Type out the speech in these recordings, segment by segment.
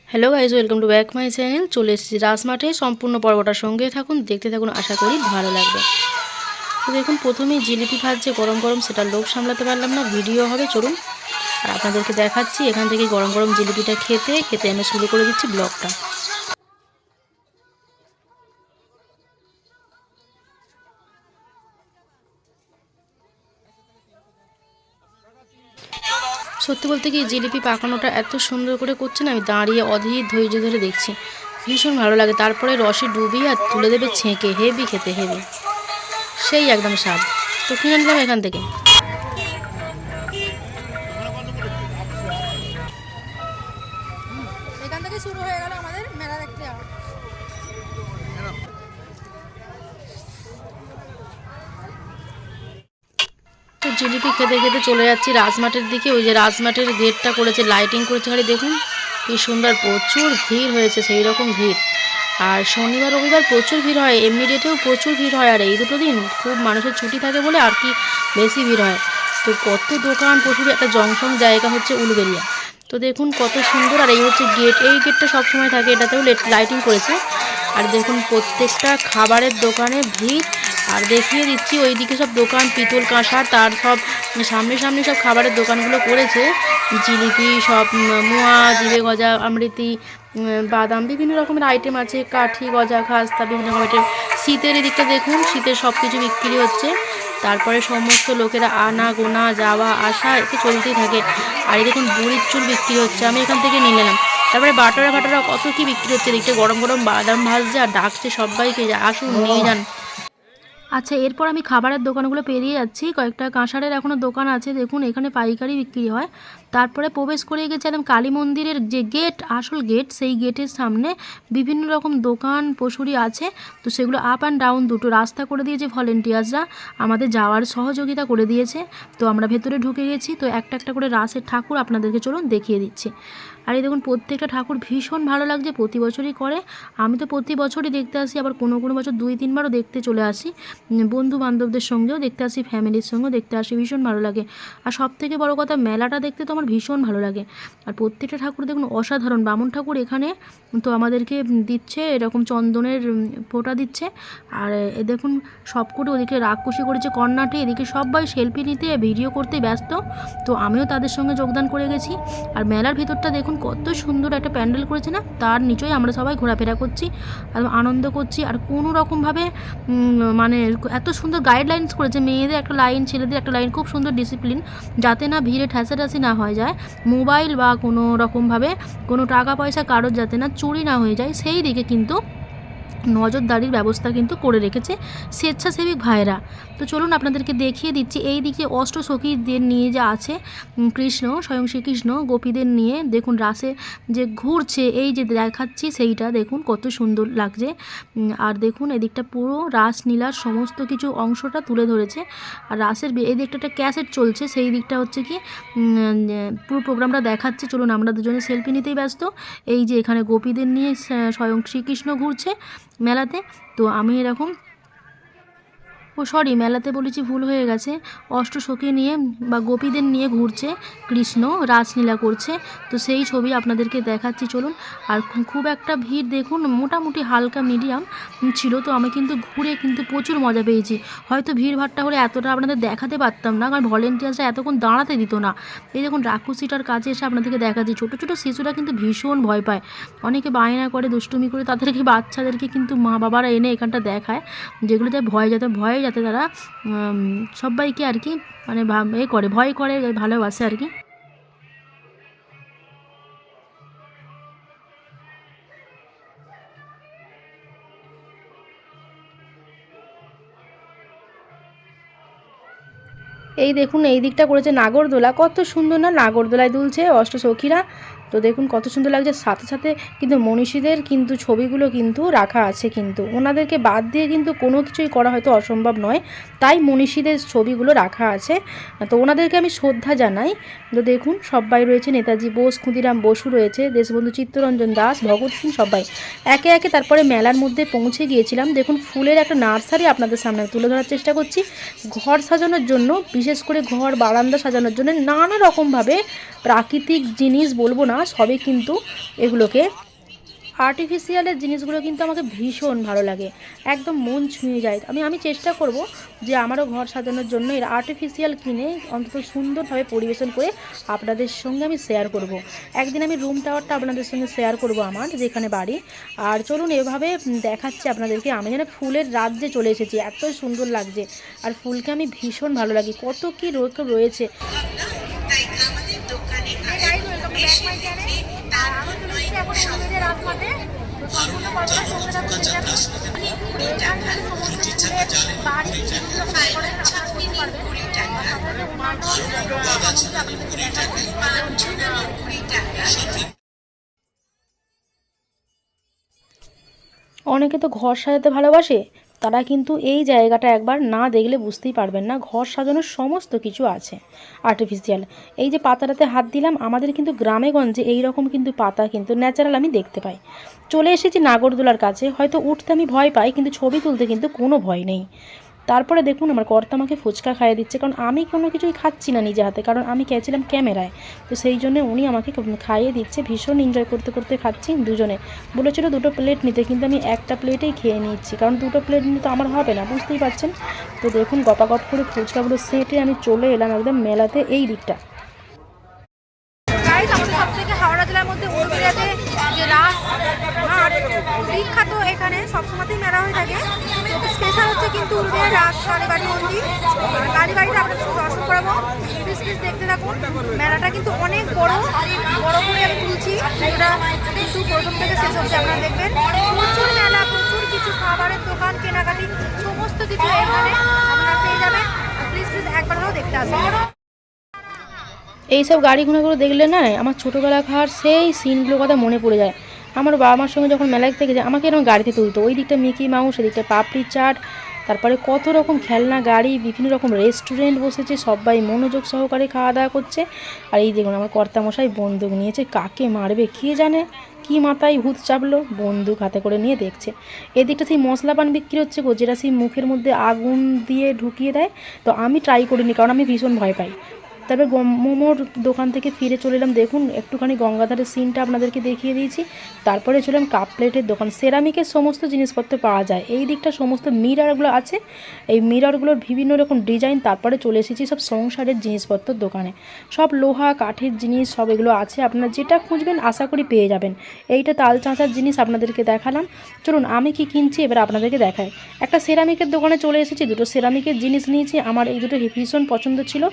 Hello guys, welcome to back my channel. চলে এসেছি রাজমাঠে। সম্পূর্ণ পর্বটার সঙ্গে থাকুন, দেখতে থাকুন, আশা করি ভালো লাগবে। তো দেখুন, প্রথমেই জিলিপি ভাজছে গরম গরম, সেটা লোভ সামলাতে পারলাম না, ভিডিও হবে চলুন। আর আপনাদেরকে দেখাচ্ছি এখান থেকে গরম গরম জিলিপিটা খেতে খেতে আমি শুরু করে দিচ্ছি ব্লগটা। সত্যি বলতে কি, জিলিপি পাকানোটা এত সুন্দর করে করছে না, আমি দাঁড়িয়ে অধীর ধৈর্য ধরে দেখছি, ভীষণ ভালো লাগে। তারপরে রসে ডুবিয়ে আর তুলে দেবে ছেঁকে, হেভি খেতে, হেভি, সেই একদম স্বাদ। তো কিনে নিলাম এখান থেকে। এখান থেকে শুরু হয়ে গেল আমাদের মেলা দেখতে যাওয়া। তো জিলিপি খেতে খেতে চলে যাচ্ছি রাজমাঠের দিকে। ওই যে রাজমাঠের গেটটা করেছে, লাইটিং করেছে, খালি দেখুন কি সুন্দর, প্রচুর ভিড় হয়েছে, সেই রকম ভিড়। আর শনিবার রবিবার প্রচুর ভিড় হয়, এমনি ডেটেও প্রচুর ভিড় হয়, আর এই দুটো দিন খুব মানুষের ছুটি থাকে বলে আর কি বেশি ভিড় হয়। তো কত দোকান, প্রচুর একটা জংশন জায়গা হচ্ছে উলুবেড়িয়া। তো দেখুন কত সুন্দর। আর এই হচ্ছে গেট, এই গেটটা সবসময় থাকে, এটাতেও লাইটিং করেছে। আর দেখুন প্রত্যেকটা খাবারের দোকানে ভিড়। আর দেখিয়ে দিচ্ছি ওইদিকে সব দোকান, পিতল কাঁসা, তার সব সামনে সামনে সব খাবারের দোকানগুলো করেছে। জিলিপি, সব মোয়া, জিভে গজা, আমৃতি, বাদাম, বিভিন্ন রকমের আইটেম আছে, কাঠি, গজা, খাস্তা, বিভিন্ন রকমের। শীতের এদিকটা দেখুন, শীতের সব কিছু বিক্রি হচ্ছে। তারপরে সমস্ত লোকেরা আনা গোনা, যাওয়া আসা এতে চলতেই থাকে। আর এই দেখুন বুড়ির চুল বিক্রি হচ্ছে, আমি এখান থেকে নিয়ে নিলাম। তারপরে বাটারা ফাটারা কত কি বিক্রি হচ্ছে, এদিকটা গরম গরম বাদাম ভাজছে আর ডাকছে সবাইকে যে আসুন নিয়ে যান। আচ্ছা, এরপর আমি খাবারের দোকানগুলো পেরিয়ে যাচ্ছি। কয়েকটা কাঁসারের এখনও দোকান আছে, দেখুন এখানে পাইকারি বিক্রি হয়। তারপরে প্রবেশ করে গেছে একদম কালী মন্দিরের যে গেট, আসল গেট, সেই গেটের সামনে বিভিন্ন রকম দোকান পশুরি আছে। তো সেগুলো আপ অ্যান্ড ডাউন দুটো রাস্তা করে দিয়েছে ভলেন্টিয়ার্সরা, আমাদের যাওয়ার সহযোগিতা করে দিয়েছে। তো আমরা ভেতরে ঢুকে গেছি। তো একটা একটা করে রাসের ঠাকুর আপনাদেরকে চলুন দেখিয়ে দিচ্ছি। আর এই দেখুন প্রত্যেকটা ঠাকুর ভীষণ ভালো লাগছে, প্রতি বছরই করে। আমি তো প্রতি বছরই দেখতে আসি, আবার কোনো কোনো বছর 2-3বারও দেখতে চলে আসি। বন্ধু বান্ধবদের সঙ্গেও দেখতে আসি, ফ্যামিলির সঙ্গেও দেখতে আসি, ভীষণ ভালো লাগে। আর সবথেকে বড় কথা, মেলাটা দেখতে তো আমার ভীষণ ভালো লাগে। আর প্রত্যেকটা ঠাকুর দেখুন অসাধারণ। বামুন ঠাকুর এখানে তো আমাদেরকে দিচ্ছে এরকম চন্দনের ফোঁটা দিচ্ছে। আর এ দেখুন সবকটি ওদিকে রাক্ষসী করেছে কর্নাটে, এদিকে সবাই সেলফি নিতে ভিডিও করতে ব্যস্ত। তো আমিও তাদের সঙ্গে যোগদান করে গেছি। আর মেলার ভিতরটা দেখুন কত সুন্দর একটা প্যান্ডেল করেছে না, তার নিচেই আমরা সবাই ঘোরাফেরা করছি, আনন্দ করছি। আর কোনো রকমভাবে মানে এত সুন্দর গাইডলাইন্স করেছে, মেয়েদের একটা লাইন, ছেলেদের একটা লাইন, খুব সুন্দর ডিসিপ্লিন, যাতে না ভিড়ে ঠেসাঠাসি না হয়ে যায়, মোবাইল বা কোনো রকমভাবে কোনো টাকা পয়সা কারোর যাতে না চুরি না হয়ে যায়, সেই দিকে কিন্তু নজরদারির ব্যবস্থা কিন্তু করে রেখেছে স্বেচ্ছাসেবী ভাইরা। তো চলুন আপনাদেরকে দেখিয়ে দিচ্ছি। এই দিকে অষ্টসখীদের নিয়ে যা আছে, কৃষ্ণ, স্বয়ং শ্রীকৃষ্ণ গোপীদের নিয়ে দেখুন রাসে যে ঘুরছে, এই যে দেখাচ্ছি সেইটা দেখুন কত সুন্দর লাগছে। আর দেখুন এদিকটা পুরো রাসলীলার সমস্ত কিছু অংশটা তুলে ধরেছে। আর রাসের এই দিকটা একটা ক্যাসেট চলছে, সেই দিকটা হচ্ছে কি পুরো প্রোগ্রামটা দেখাচ্ছে। চলুন, আমরা দুজনে সেলফি নিতেই ব্যস্ত। এই যে এখানে গোপীদের নিয়ে স্বয়ং শ্রীকৃষ্ণ ঘুরছে মেলাতে। তো আমি এরকম, মেলাতে বলেছি, ভুল হয়ে গেছে, অষ্টসখী নিয়ে বা গোপীদের নিয়ে ঘুরছে কৃষ্ণ, রাসলীলা করছে। তো সেই ছবি আপনাদেরকে দেখাচ্ছি চলুন। আর খুব একটা ভিড় দেখুন, মোটামুটি হালকা মিডিয়াম ছিল। তো আমি কিন্তু ঘুরে কিন্তু প্রচুর মজা পেয়েছি। হয়তো ভিড় ভাট্টা হলে এতটা আপনাদের দেখাতে পারতাম না, কারণ ভলেন্টিয়ার্সরা এতক্ষণ দাঁড়াতে দিত না। এই দেখুন রাক্ষসীটার কাছে এসে আপনাদেরকে দেখাচ্ছি, ছোটো ছোটো শিশুরা কিন্তু ভীষণ ভয় পায়, অনেকে বায়না করে, দুষ্টুমি করে, তাদেরকে বাচ্চাদেরকে কিন্তু মা বাবারা এনে এখানটা দেখায়, যেগুলোতে ভয়ে যাতে তারা সবাইকে আর কি মানে করে, ভয় করে, ভালোবাসে আর কি। এই দেখুন এই দিকটা করেছে নাগরদোলা, কত সুন্দর না, নাগরদোলায় দুলছে অষ্টসখীরা। তো দেখুন কত সুন্দর লাগছে। সাথে সাথে কিন্তু মনীষীদের কিন্তু ছবিগুলো কিন্তু রাখা আছে, কিন্তু ওনাদেরকে বাদ দিয়ে কিন্তু কোনো কিছুই করা হয়তো অসম্ভব নয়, তাই মনীষীদের ছবিগুলো রাখা আছে। তো ওনাদেরকে আমি শ্রদ্ধা জানাই। তো দেখুন সবাই রয়েছে, নেতাজি বোস, ক্ষুদিরাম বসু রয়েছে, দেশবন্ধু চিত্তরঞ্জন দাস, ভগৎ সিং, সবাই একে একে। তারপরে মেলার মধ্যে পৌঁছে গিয়েছিলাম। দেখুন ফুলের একটা নার্সারি আপনাদের সামনে তুলে ধরার চেষ্টা করছি। ঘর সাজানোর জন্য, বিশেষ করে ঘর বারান্দা সাজানোর জন্য নানা রকমভাবে প্রাকৃতিক জিনিস বলবো না, সবই কিন্তু এগুলোকে আর্টিফিশিয়ালের জিনিসগুলো কিন্তু আমাকে ভীষণ ভালো লাগে, একদম মন ছুঁয়ে যায়। আমি চেষ্টা করব যে আমারও ঘর সাজানোর জন্য এর আর্টিফিশিয়াল কিনে অন্তত সুন্দরভাবে পরিবেশন করে আপনাদের সঙ্গে আমি শেয়ার করব। একদিন আমি রুম টাওয়ারটা আপনাদের সঙ্গে শেয়ার করব আমার যেখানে বাড়ি। আর চলুন এভাবে দেখাচ্ছি আপনাদেরকে, আমি যেন ফুলের রাজ্যে চলে এসেছি, এত সুন্দর লাগছে। আর ফুলকে আমি ভীষণ ভালো লাগে, কত কী রয়েছে। অনেকে তো ঘর সাজাতে ভালোবাসে, তারা কিন্তু এই জায়গাটা একবার না দেখলে বুঝতেই পারবেন না, ঘর সাজানোর সমস্ত কিছু আছে আর্টিফিশিয়াল। এই যে পাতাটাতে হাত দিলাম, আমাদের কিন্তু গ্রামে গঞ্জে এই রকম কিন্তু পাতা কিন্তু ন্যাচারাল আমি দেখতে পাই। চলে এসেছি নাগরদোলার কাছে, হয়তো উঠতে আমি ভয় পাই কিন্তু ছবি তুলতে কিন্তু কোনো ভয় নেই। তারপরে দেখুন আমার কর্তা আমাকে ফুচকা খাইয়ে দিচ্ছে, কারণ আমি কোনো কিছুই খাচ্ছি না নিজে হাতে, কারণ আমি খেয়েছিলাম ক্যামেরায়। তো সেই জন্য উনি আমাকে খাইয়ে দিচ্ছে, ভীষণ এনজয় করতে করতে খাচ্ছি দুজনে। বলেছিল 2টো প্লেট নিতে, কিন্তু আমি একটা প্লেটেই খেয়ে নিচ্ছি, কারণ 2টো প্লেট নিতে তো আমার হবে না, বুঝতেই পারছেন। তো দেখুন গপাগপ করে ফুচকাগুলো সেটে আমি চলে এলাম একদম মেলাতে এই দিকটা। আমাদের সব থেকে হাওড়া জেলার মধ্যে উলুবেড়িয়াতে যে রাস মাঠ বিখ্যাত, এখানে সবসময়তেই মেলা হয়ে থাকে। স্পেশাল হচ্ছে কিন্তু উলুবেড়িয়ার রাস কালীবাড়ি মন্দির। কালীবাড়িটা আপনাদের সঙ্গে দর্শন করাবো, প্লিজ দেখতে থাকুন। মেলাটা কিন্তু অনেক বড় বড় করে আমি তুলছি ভিডিওটা, কিন্তু প্রথম থেকে শেষ অবধি আপনারা দেখবেন। প্রচুর মেলা, প্রচুর কিছু খাবারের দোকান, কেনাকাটি সমস্ত কিছু এখানে আপনারা পেয়ে যাবেন। প্লিজ একবার হলেও দেখতে আসবেন। এইসব গাড়ি ঘোড়াগুলো দেখলে না আমার ছোটোবেলাকার সেই সিনগুলোর কথা মনে পড়ে যায়। আমার বাবা মার সঙ্গে যখন মেলায় থেকে যায় আমাকে এরকম গাড়িতে তুলতো, ওই দিকটা মিকি মাউস, এদিকটা পাপড়ি চাট, তারপরে কত রকম খেলনা গাড়ি, বিভিন্ন রকম রেস্টুরেন্ট বসেছে, সবাই মনোযোগ সহকারে খাওয়া দাওয়া করছে। আর এই দেখুন আমার কর্তামশাই বন্দুক নিয়েছে, কাকে মারবে কে জানে, কি মাথায় ভূত চাপলো, বন্দুক হাতে করে নিয়ে দেখছে। এদিকটা সেই মশলা পান বিক্রি হচ্ছে গো, যেটা সেই মুখের মধ্যে আগুন দিয়ে ঢুকিয়ে দেয়। তো আমি ট্রাই করিনি, কারণ আমি ভীষণ ভয় পাই। তারপরে মোমোর দোকান থেকে ফিরে চলে এলাম, দেখুন একটুখানি গঙ্গাধারের সিনটা আপনাদেরকে দেখিয়ে দিয়েছি। তারপরে চললাম কাপ প্লেটের দোকান, সেরামিকের সমস্ত জিনিসপত্র পাওয়া যায় এই দিকটা, সমস্ত মিররগুলো আছে, এই মিররগুলোর বিভিন্ন রকম ডিজাইন। তারপরে চলে এসেছি সব সংসারের জিনিসপত্রের দোকানে, সব লোহা কাঠের জিনিস সব এগুলো আছে, আপনারা যেটা খুঁজবেন আশা করি পেয়ে যাবেন। এইটা তাল চাঁচার জিনিস আপনাদেরকে দেখালাম। চলুন আমি কি কিনছি এবার আপনাদেরকে দেখাই। একটা সেরামিকের দোকানে চলে এসেছি, 2টো সেরামিকের জিনিস নিয়েছি। আমার এই দুটো ভীষণ পছন্দ ছিল,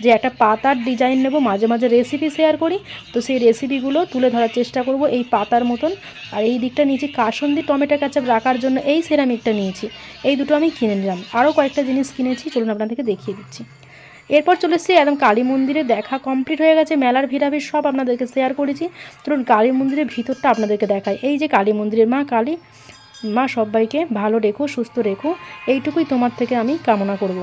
যে একটা পাতার ডিজাইন নেব, মাঝে মাঝে রেসিপি শেয়ার করি, তো সেই রেসিপিগুলো তুলে ধরার চেষ্টা করব এই পাতার মতন। আর এই দিকটা নিয়েছি কাসুন্দি টমেটো কেচাপ রাখার জন্য, এই সেরামিকটা নিয়েছি। এই দুটো আমি কিনে নিলাম, আরও কয়েকটা জিনিস কিনেছি, চলুন আপনাদেরকে দেখিয়ে দিচ্ছি। এরপর চলে এসেছি একদম কালী মন্দিরে, দেখা কমপ্লিট হয়ে গেছে, মেলার ভিড়াভিড় সব আপনাদেরকে শেয়ার করেছি। চলুন কালী মন্দিরের ভিতরটা আপনাদেরকে দেখাই। এই যে কালী মন্দিরের মা কালী, মা সবাইকে ভালো রেখো, সুস্থ রেখো, এইটুকুই তোমার থেকে আমি কামনা করব।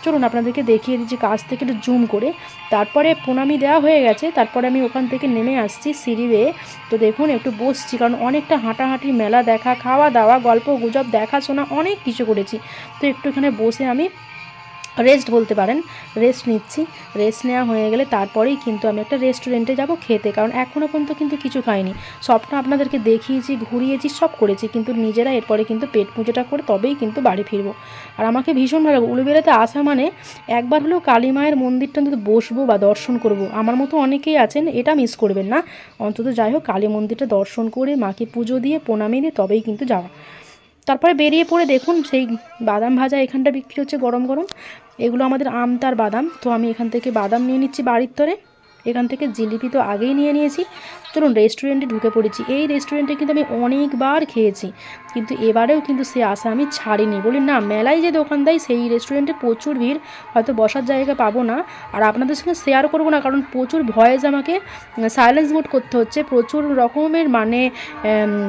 চলুন আপনাদেরকে দেখিয়ে দিচ্ছি কাছ থেকে একটু জুম করে। তারপরে প্রণামী দেওয়া হয়ে গেছে, তারপরে আমি ওখান থেকে নেমে আসছি সিঁড়ি বেয়ে। তো দেখুন একটু বসছি, কারণ অনেকটা হাঁটাহাঁটি, মেলা দেখা, খাওয়া দাওয়া, গল্প গুজব, দেখাশোনা অনেক কিছু করেছি। তো একটু এখানে বসে আমি রেস্ট বলতে পারেন, রেস্ট নিচ্ছি। রেস্ট নেওয়া হয়ে গেলে তারপরেই কিন্তু আমি একটা রেস্টুরেন্টে যাব খেতে, কারণ এখনও পর্যন্ত কিন্তু কিছু খাইনি। সবটা আপনাদেরকে দেখিয়েছি, ঘুরিয়েছি, সব করেছি, কিন্তু নিজেরা এরপরে কিন্তু পেট পুজোটা করে তবেই কিন্তু বাড়ি ফিরবো। আর আমাকে ভীষণ ভালো লাগে উলুবেড়িয়াতে আসা মানে একবার হলেও কালী মায়ের মন্দিরটা অন্তত বসবো বা দর্শন করব। আমার মতো অনেকেই আছেন, এটা মিস করবেন না। অন্তত যাই হোক কালী মন্দিরটা দর্শন করে মাকে পুজো দিয়ে প্রণামী দিয়ে তবেই কিন্তু যাওয়া। তারপরে বেরিয়ে পড়ে দেখুন সেই বাদাম ভাজা এখানটা বিক্রি হচ্ছে গরম গরম, এগুলো আমাদের আমতার বাদাম। তো আমি এখান থেকে বাদাম নিয়ে নিচ্ছি বাড়ির তরে। এখান থেকে জিলিপি তো আগেই নিয়ে নিয়েছি। চলুন রেস্টুরেন্টে ঢুকে পড়েছি। এই রেস্টুরেন্টে কিন্তু আমি অনেকবার খেয়েছি, কিন্তু এবারেও কিন্তু সে আশা আমি ছাড়িনি। বলি না, মেলায় যে দোকান দেয় সেই রেস্টুরেন্টে প্রচুর ভিড়, হয়তো বসার জায়গা পাবো না। আর আপনাদের সঙ্গে শেয়ার করবো না, কারণ প্রচুর ভয়েস আমাকে সাইলেন্স মোড করতে হচ্ছে, প্রচুর রকমের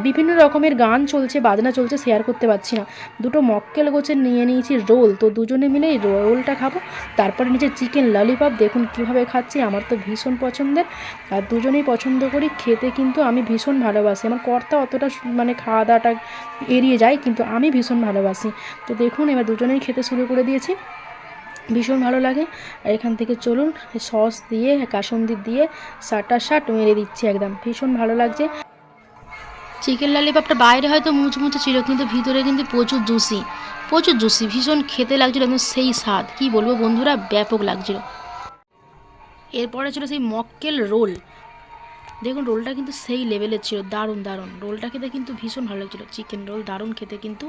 বিভিন্ন রকমের গান চলছে, বাজনা চলছে, শেয়ার করতে পারছি না। 2টো মক্কেল গোছের নিয়ে নিয়েছি রোল, তো দুজনে মিলে এই রোলটা খাবো। তারপরে নিচে চিকেন ললিপপ, দেখুন কীভাবে খাচ্ছি, আমার তো ভীষণ পছন্দের, আর দুজনেই পছন্দ করি খেতে, কিন্তু আমি ভীষণ ভালোবাসি। আমার কর্তা অতটা খাওয়া দাওয়াটা এড়িয়ে যায়, কিন্তু আমি ভীষণ ভালোবাসি। তো দেখুন এবার দুজনেই খেতে শুরু করে দিয়েছি। ভীষণ ভালো লাগে। আর এখান থেকে চলুন সস দিয়ে কাসুন্দি দিয়ে শাট মেরে দিচ্ছি একদম, ভীষণ ভালো লাগছে। চিকেন ললিপপটা বাইরে হয়তো মুচমুচে ছিল, কিন্তু ভিতরে কিন্তু প্রচুর জুসি, ভীষণ খেতে লাগছিল, একদম সেই স্বাদ, কি বলবো বন্ধুরা, ব্যাপক লাগছিল। এরপরে ছিল সেই মক্কেল রোল। দেখুন রোলটা কিন্তু সেই লেভেলের ছিল, দারুণ রোলটা খেতে কিন্তু ভীষণ ভালো লাগছিলো। চিকেন রোল দারুণ খেতে, কিন্তু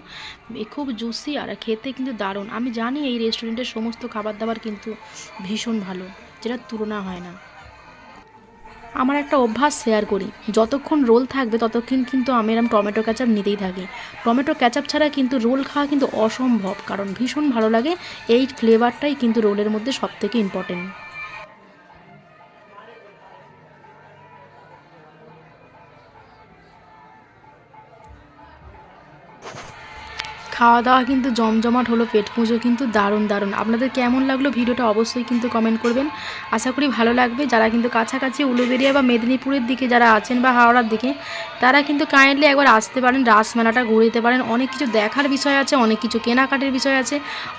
খুব জুসি আর খেতে কিন্তু দারুণ। আমি জানি এই রেস্টুরেন্টের সমস্ত খাবার দাবার কিন্তু ভীষণ ভালো, যেটা তুলনা হয় না। আমার একটা অভ্যাস শেয়ার করি, যতক্ষণ রোল থাকবে ততক্ষণ কিন্তু আমি এরকম টমেটো ক্যাচাপ নিতেই থাকি। টমেটো ক্যাচাপ ছাড়া কিন্তু রোল খাওয়া কিন্তু অসম্ভব, কারণ ভীষণ ভালো লাগে। এই ফ্লেভারটাই কিন্তু রোলের মধ্যে সবথেকে ইম্পর্টেন্ট। খাওয়া দাওয়া কিন্তু জমজমাট হলো, পেট পুজো কিন্তু দারুণ। আপনাদের কেমন লাগলো ভিডিওটা অবশ্যই কিন্তু কমেন্ট করবেন, আশা করি ভালো লাগবে। যারা কিন্তু কাছাকাছি উলুবেড়িয়া বা মেদিনীপুরের দিকে যারা আছেন বা হাওড়ার দিকে, তারা কিন্তু কাইন্ডলি একবার আসতে পারেন, রাসমেলাটা ঘুরে দিতে পারেন। অনেক কিছু দেখার বিষয় আছে, অনেক কিছু কেনাকাটির বিষয় আছে,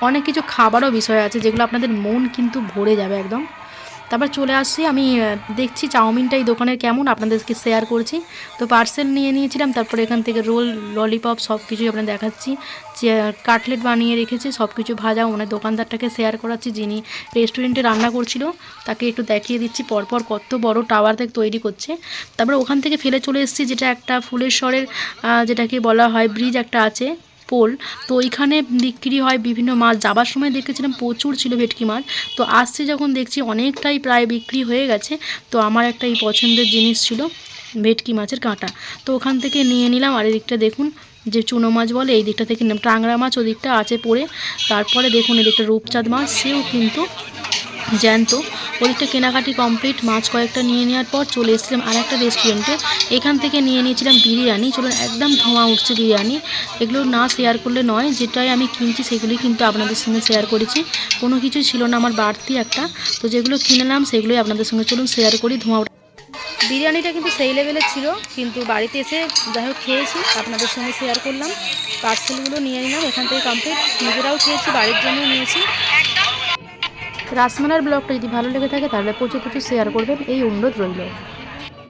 অনেক কিছু খাবারও বিষয় আছে, যেগুলো আপনাদের মন কিন্তু ভরে যাবে একদম। তারপর চলে আসছি আমি, দেখছি চাউমিনটা এই দোকানের কেমন, আপনাদেরকে শেয়ার করছি। তো পার্সেল নিয়ে নিয়েছিলাম, তারপরে এখান থেকে রোল ললিপপ সব কিছুই আপনাদের দেখাচ্ছি। কাটলেট বানিয়ে রেখেছি, সব কিছু ভাজা। মানে দোকানদারটাকে শেয়ার করাচ্ছি, যিনি রেস্টুরেন্টে রান্না করছিল, তাকে একটু দেখিয়ে দিচ্ছি পরপর কত বড় টাওয়ার থেকে তৈরি করছে। তারপরে ওখান থেকে ফেলে চলে এসেছি, যেটা একটা ফুলেশ্বরের যেটাকে বলা হয় ব্রিজ একটা আছে, পোল। তো ওইখানে বিক্রি হয় বিভিন্ন মাছ। যাবার সময় দেখেছিলাম প্রচুর ছিল ভেটকি মাছ, তো আসছে যখন দেখছি অনেকটাই প্রায় বিক্রি হয়ে গেছে। তো আমার একটা এই পছন্দের জিনিস ছিল ভেটকি মাছের কাঁটা, তো ওখান থেকে নিয়ে নিলাম। আর এদিকটা দেখুন যে চুনো মাছ বলে, এই দিকটা থেকে নিলাম টাংরা মাছ, ওদিকটা আছে পড়ে। তারপরে দেখুন এদিকটা রূপচাঁদ মাছ, সেও কিন্তু জ্যান্ত। ওদিকটা কেনাকাটি কমপ্লিট, মাছ কয়েকটা নিয়ে নেওয়ার পর চলে এসেছিলাম আর একটা রেস্টুরেন্টে। এখান থেকে নিয়ে নিয়েছিলাম বিরিয়ানি। চলুন, একদম ধোঁয়া উঠছে বিরিয়ানি, এগুলো না শেয়ার করলে নয়। যেটাই আমি কিনছি সেগুলি কিন্তু আপনাদের সঙ্গে শেয়ার করেছি, কোনো কিছু ছিল না আমার বাড়তি একটা। তো যেগুলো কিনলাম সেগুলোই আপনাদের সঙ্গে চলুন শেয়ার করি। বিরিয়ানিটা কিন্তু সেই লেভেলের ছিল, কিন্তু বাড়িতে এসে যাই হোক খেয়েছি, আপনাদের সঙ্গে শেয়ার করলাম। পার্সেলগুলো নিয়ে নিলাম এখান থেকে কমপ্লিট, নিজেরাও খেয়েছি, বাড়ির জন্যও নিয়েছি। রাসমেলার ব্লগটা যদি ভালো লেগে থাকে তাহলে প্রচুর শেয়ার করবেন, এই অনুরোধ রইল।